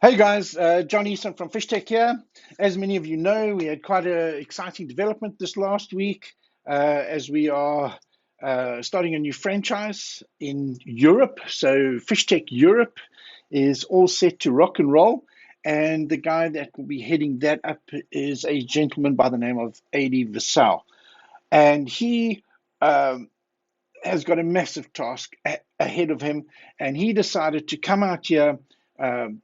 Hey guys, John Easton from Fish Tech here. As many of you know, we had quite an exciting development this last week as we are starting a new franchise in Europe. So Fish Tech Europe is all set to rock and roll. And the guy that will be heading that up is a gentleman by the name of Adi Vassal. And he has got a massive task ahead of him, and he decided to come out here.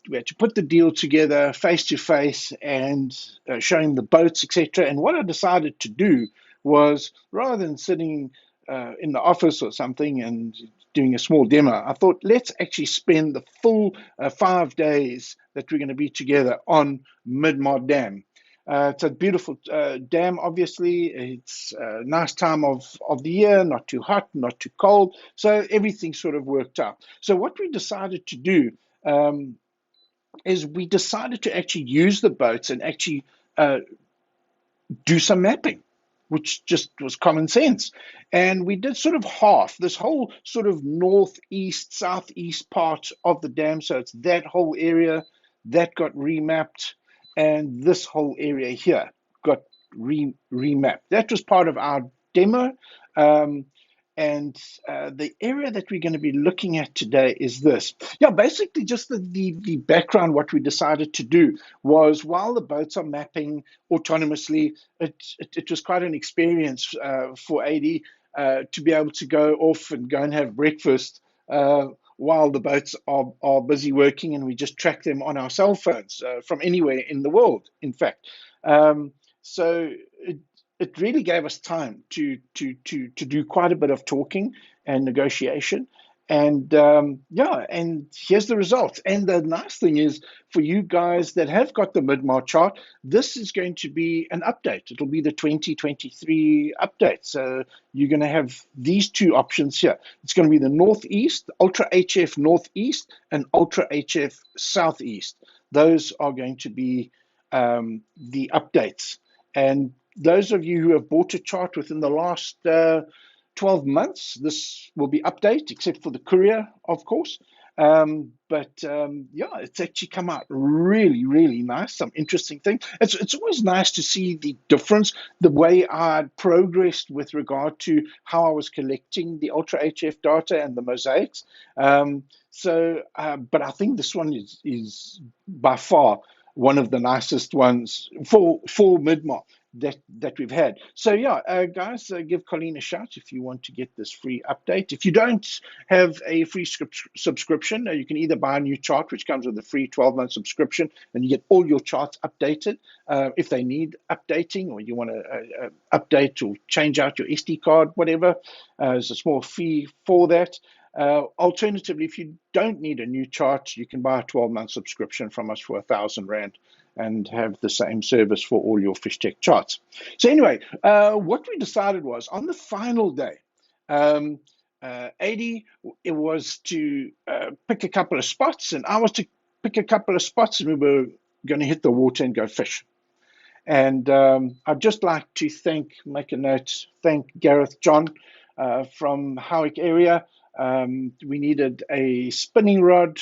We had to put the deal together face to face and show him the boats, etc. And what I decided to do was, rather than sitting in the office or something and doing a small demo, I thought let's actually spend the full 5 days that we're going to be together on Midmar Dam. It's a beautiful dam, obviously. It's a nice time of the year, not too hot, not too cold. So everything sort of worked out. So what we decided to do um, is we decided to actually use the boats and actually uh, do some mapping, which just was common sense. And we did sort of half this whole sort of northeast, southeast part of the dam. So it's that whole area that got remapped, and this whole area here got remapped. That was part of our demo. Um, and the area that we're going to be looking at today is this. Yeah, basically just the background. What we decided to do was, while the boats are mapping autonomously, it was quite an experience for AD to be able to go off and go and have breakfast while the boats are busy working, and we just track them on our cell phones from anywhere in the world, in fact. Um, so it really gave us time to do quite a bit of talking and negotiation. And yeah, and here's the results. And the nice thing is, for you guys that have got the Midmar chart, this is going to be an update. It'll be the 2023 update. So you're going to have these two options here. It's going to be the Northeast, Ultra HF Northeast, and Ultra HF Southeast. Those are going to be the updates. And those of you who have bought a chart within the last 12 months, this will be update, except for the courier, of course. Yeah, it's actually come out really, really nice. Some interesting things. It's always nice to see the difference, the way I progressed with regard to how I was collecting the Ultra HF data and the mosaics. But I think this one is by far one of the nicest ones for Midmar that we've had. So yeah, guys, give Colleen a shout if you want to get this free update. If you don't have a free subscription, you can either buy a new chart, which comes with a free 12-month subscription, and you get all your charts updated if they need updating, or you want to update or change out your SD card, whatever. There's a small fee for that. Alternatively, if you don't need a new chart, you can buy a 12-month subscription from us for R1,000 and have the same service for all your fish tech charts. So anyway, what we decided was, on the final day, 80, it was to pick a couple of spots, and I was to pick a couple of spots, and we were going to hit the water and go fish. And I'd just like to make a note, thank Gareth John from Howick area. We needed a spinning rod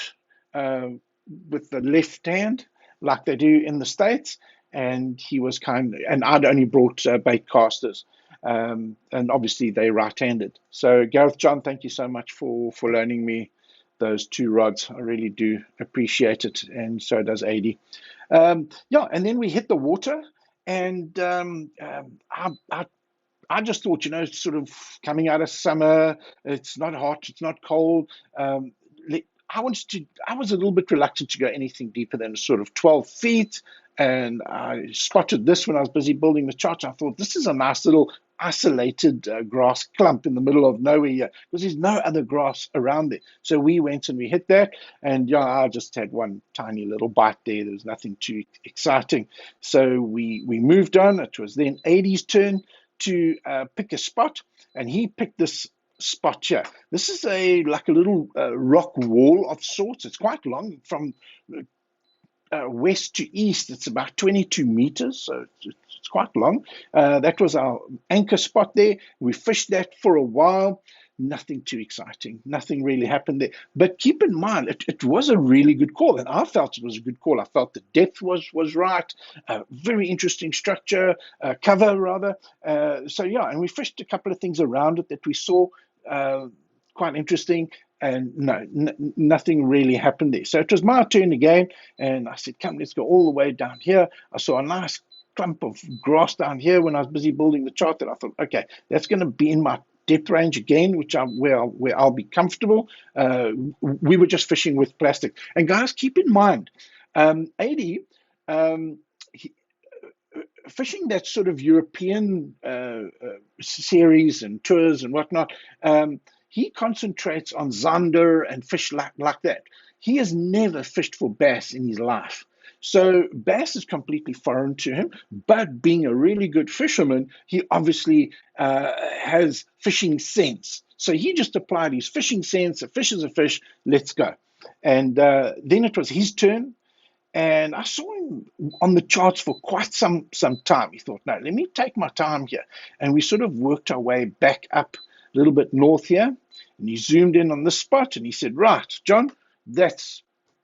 with the left hand, like they do in the States. And he was and I'd only brought bait casters. And obviously they're right-handed. So Gareth John, thank you so much for loaning me those two rods. I really do appreciate it, and so does AD. Yeah, and then we hit the water, and I just thought, sort of coming out of summer, it's not hot, it's not cold. I was a little bit reluctant to go anything deeper than sort of 12 feet. And I spotted this when I was busy building the chart. I thought, this is a nice little isolated grass clump in the middle of nowhere here, because there's no other grass around there. So we went and we hit that, and yeah, I just had one tiny little bite there. There was nothing too exciting. So we moved on. It was then 80's turn to pick a spot, and he picked this spot here. This is like a little rock wall of sorts. It's quite long from west to east. It's about 22 meters, so it's quite long. That was our anchor spot there. We fished that for a while. nothing too exciting. Nothing really happened there. But keep in mind, it was a really good call, and I felt it was a good call. I felt the depth was right, very interesting structure, cover rather. So yeah, and we fished a couple of things around it that we saw uh, quite interesting. And no, nothing really happened there. So it was my turn again, and I said, "Come, let's go all the way down here." I saw a nice clump of grass down here when I was busy building the chart, and I thought, okay, that's going to be in my depth range again, where I'll be comfortable. We were just fishing with plastic. And guys, keep in mind, 80, um, he, fishing that sort of European series and tours and whatnot, he concentrates on zander and fish like that. He has never fished for bass in his life. So bass is completely foreign to him, but being a really good fisherman, he obviously has fishing sense. So he just applied his fishing sense. A fish is a fish. Let's go. And then it was his turn, and I saw him on the charts for quite some time. He thought, no, let me take my time here. And we sort of worked our way back up a little bit north here. And he zoomed in on this spot and he said, right, John, that's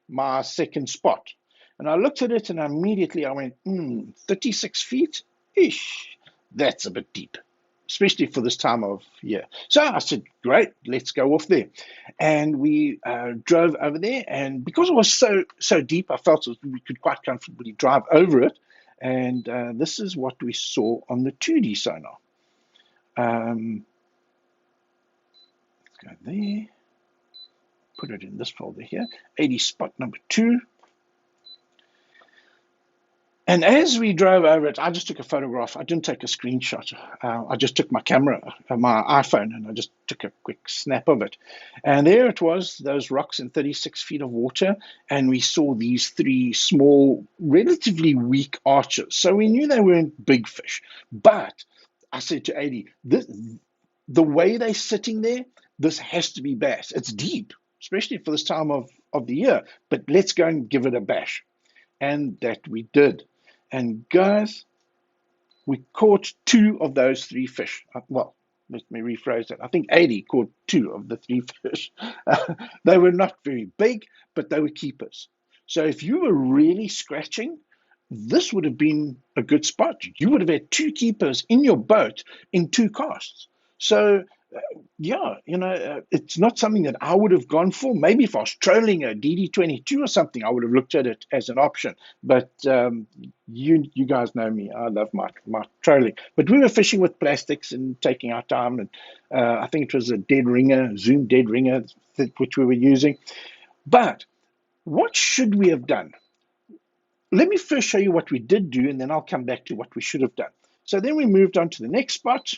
my second spot. And I looked at it and immediately I went, 36 feet? Ish, that's a bit deep, especially for this time of year. So I said, great, let's go off there. And we drove over there. And because it was so deep, I felt we could quite comfortably drive over it. And this is what we saw on the 2D sonar. Let's go there. Put it in this folder here. 80 spot number 2. And as we drove over it, I just took a photograph. I didn't take a screenshot. I just took my camera, my iPhone, and I just took a quick snap of it. And there it was, those rocks in 36 feet of water. And we saw these 3 small, relatively weak arches. So we knew they weren't big fish. But I said to Adi, the way they're sitting there, this has to be bass. It's deep, especially for this time of the year. But let's go and give it a bash. And that we did. And guys, we caught 2 of those 3 fish. Well, let me rephrase that. I think 80 caught 2 of the 3 fish. They were not very big, but they were keepers. So if you were really scratching, this would have been a good spot. You would have had 2 keepers in your boat in 2 casts. So yeah, it's not something that I would have gone for. Maybe if I was trolling a DD22 or something, I would have looked at it as an option. But you guys know me. I love my trolling. But we were fishing with plastics and taking our time. And I think it was a dead ringer, Zoom dead ringer, which we were using. But what should we have done? Let me first show you what we did do, and then I'll come back to what we should have done. So then we moved on to the next spot.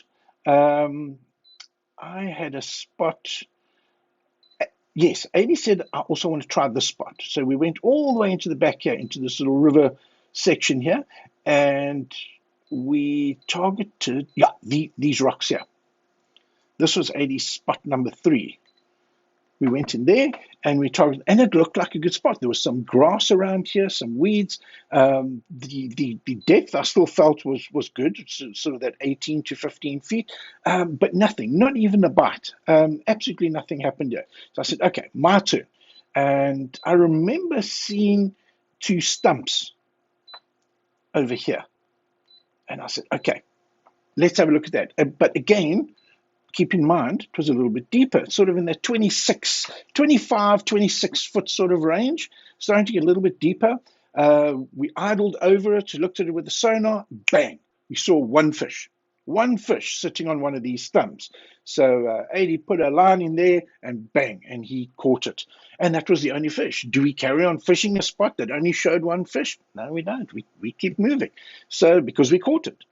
I had a spot. Yes, Amy said, I also want to try this spot. So we went all the way into the back here, into this little river section here, and we targeted, these rocks here. This was 80 spot number 3. We went in there and we targeted, and it looked like a good spot. There was some grass around here, some weeds. The depth I still felt was good, sort of that 18 to 15 feet, but nothing, not even a bite. Absolutely nothing happened here. So I said, okay, my turn. And I remember seeing 2 stumps over here. And I said, okay, let's have a look at that. But again, keep in mind, it was a little bit deeper, sort of in that 25, 26 foot sort of range, starting to get a little bit deeper. We idled over it, looked at it with the sonar, bang, we saw one fish sitting on one of these stumps. So Adi put a line in there and bang, and he caught it. And that was the only fish. Do we carry on fishing a spot that only showed one fish? No, we don't. We keep moving. So because we caught it.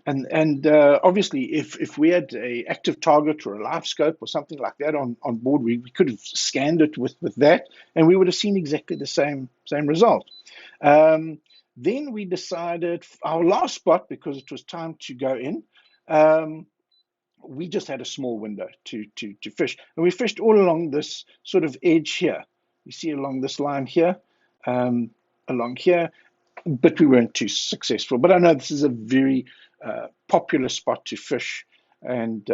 And obviously, if we had a active target or a live scope or something like that on board, we could have scanned it with that, and we would have seen exactly the same result. Then we decided our last spot, because it was time to go in. We just had a small window to fish, and we fished all along this sort of edge here. You see along this line here, along here, but we weren't too successful. But I know this is a very popular spot to fish, and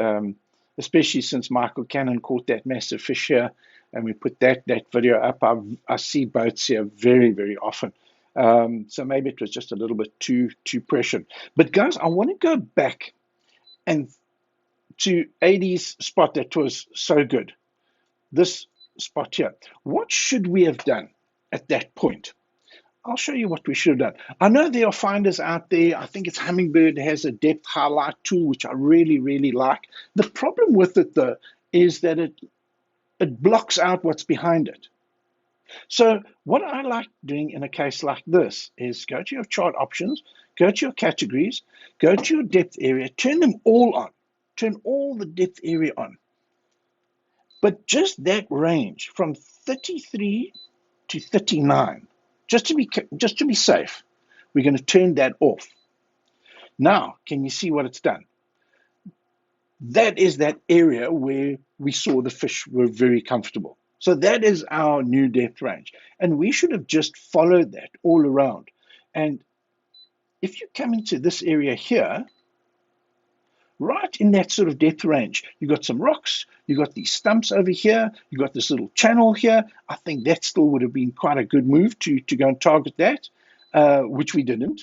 especially since Michael Cannon caught that massive fish here, and we put that video up. I see boats here very, very often. So maybe it was just a little bit too pressured. But guys, I want to go back and to AD's spot that was so good. This spot here. What should we have done at that point? I'll show you what we should have done. I know there are finders out there. I think it's Humminbird has a depth highlight tool, which I really, really like. The problem with it, though, is that it blocks out what's behind it. So what I like doing in a case like this is go to your chart options, go to your categories, go to your depth area, turn them all on. Turn all the depth area on. But just that range from 33 to 39, just to be safe, we're going to turn that off. Now, can you see what it's done? That is that area where we saw the fish were very comfortable. So that is our new depth range. And we should have just followed that all around. And if you come into this area here, right in that sort of depth range, you got some rocks, you got these stumps over here, you got this little channel here. I think that still would have been quite a good move to go and target that, which we didn't.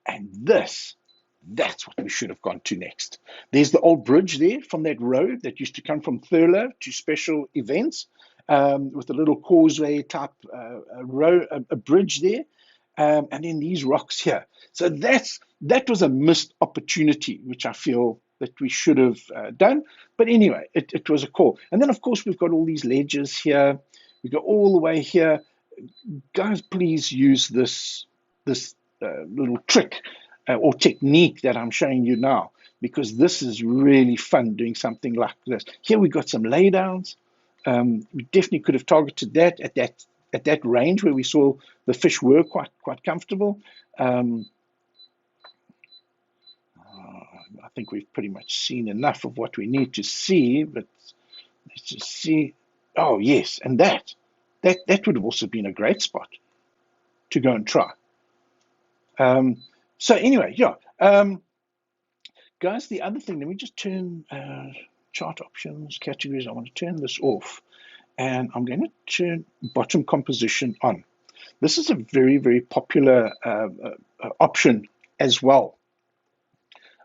And that's what we should have gone to next. There's the old bridge there from that road that used to come from Thurlow to special events, with a little causeway type a bridge there. And then these rocks here. So that was a missed opportunity, which I feel that we should have done. But anyway, it was a call. And then, of course, we've got all these ledges here. We go all the way here. Guys, please use this little trick or technique that I'm showing you now, because this is really fun doing something like this. Here we got some laydowns. We definitely could have targeted that at that range where we saw the fish were quite comfortable. I think we've pretty much seen enough of what we need to see, but let's just see. Oh, yes, and that would have also been a great spot to go and try. So anyway, yeah. Guys, the other thing, let me just turn chart options, categories. I want to turn this off, and I'm going to turn bottom composition on. This is a very, very popular option as well.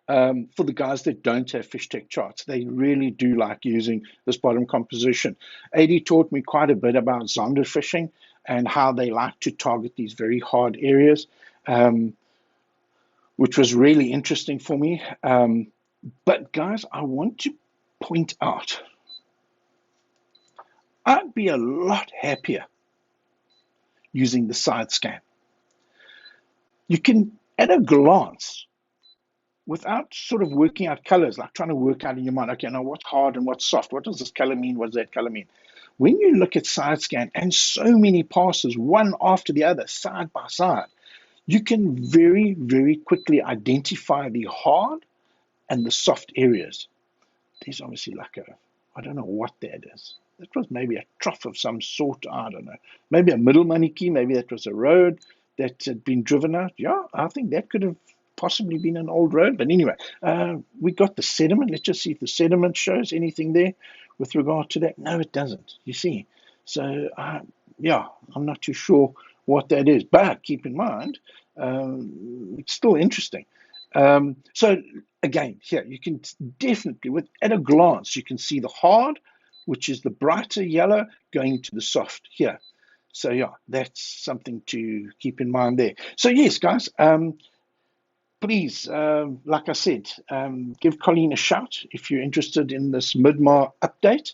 For the guys that don't have fish tech charts, they really do like using this bottom composition. AD taught me quite a bit about Zonder fishing and how they like to target these very hard areas, which was really interesting for me. But guys, I want to point out, I'd be a lot happier using the side scan. You can, at a glance, without sort of working out colors, like trying to work out in your mind, okay, now what's hard and what's soft? What does this color mean? What does that color mean? When you look at side scan and so many passes, one after the other, side by side, you can very, very quickly identify the hard and the soft areas. There's obviously like I don't know what that is. That was maybe a trough of some sort. I don't know. Maybe a middle maniki. Maybe that was a road that had been driven out. Yeah, I think that could have possibly been an old road. But anyway, we got the sediment. Let's just see if the sediment shows anything there with regard to that. No, it doesn't. You see. So, yeah, I'm not too sure what that is. But keep in mind, it's still interesting. So again, here you can definitely, at a glance, you can see the hard, which is the brighter yellow, going to the soft here. So yeah, that's something to keep in mind there. So yes, guys, please, like I said, give Colleen a shout if you're interested in this Midmar update,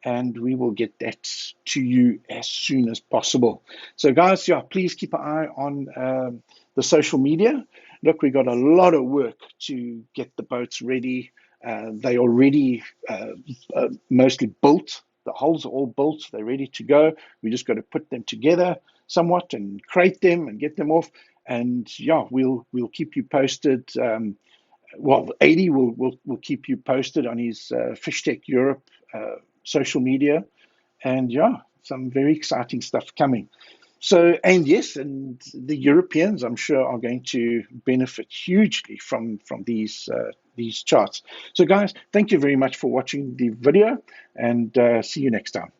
and we will get that to you as soon as possible. So guys, yeah, please keep an eye on the social media. Look, we got a lot of work to get the boats ready. They already mostly built. The hulls are all built. They're ready to go. We just got to put them together somewhat and crate them and get them off. And yeah, we'll keep you posted. Well, AD will keep you posted on his Fish Tech Europe social media. And yeah, some very exciting stuff coming. So, and yes, and the Europeans, I'm sure, are going to benefit hugely from these these charts. So guys, thank you very much for watching the video, and see you next time.